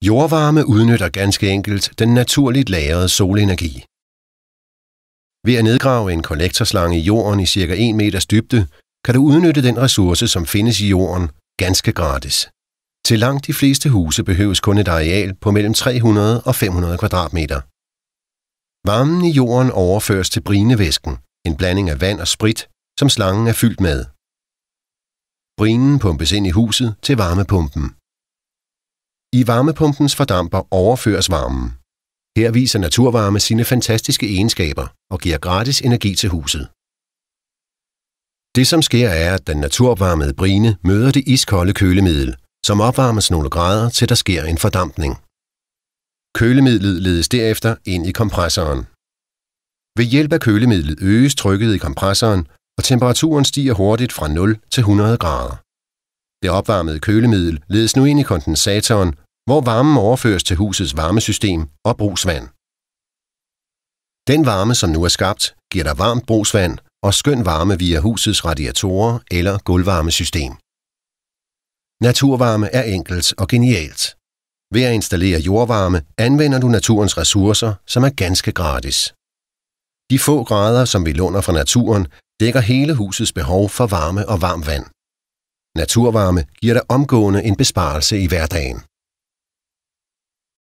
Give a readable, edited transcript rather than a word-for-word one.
Jordvarme udnytter ganske enkelt den naturligt lagrede solenergi. Ved at nedgrave en kollektorslange i jorden i ca. 1 meters dybde, kan du udnytte den ressource, som findes i jorden, ganske gratis. Til langt de fleste huse behøves kun et areal på mellem 300 og 500 kvadratmeter. Varmen i jorden overføres til brinevæsken, en blanding af vand og sprit, som slangen er fyldt med. Brinen pumpes ind i huset til varmepumpen. I varmepumpens fordamper overføres varmen. Her viser naturvarme sine fantastiske egenskaber og giver gratis energi til huset. Det som sker er, at den naturvarmede brine møder det iskolde kølemiddel, som opvarmes nogle grader, til der sker en fordampning. Kølemidlet ledes derefter ind i kompressoren. Ved hjælp af kølemidlet øges trykket i kompressoren, og temperaturen stiger hurtigt fra 0 til 100 grader. Det opvarmede kølemiddel ledes nu ind i kondensatoren, hvor varmen overføres til husets varmesystem og brugsvand. Den varme, som nu er skabt, giver dig varmt brugsvand og skøn varme via husets radiatorer eller gulvvarmesystem. Naturvarme er enkelt og genialt. Ved at installere jordvarme anvender du naturens ressourcer, som er ganske gratis. De få grader, som vi låner fra naturen, dækker hele husets behov for varme og varmt vand. Naturvarme giver dig omgående en besparelse i hverdagen.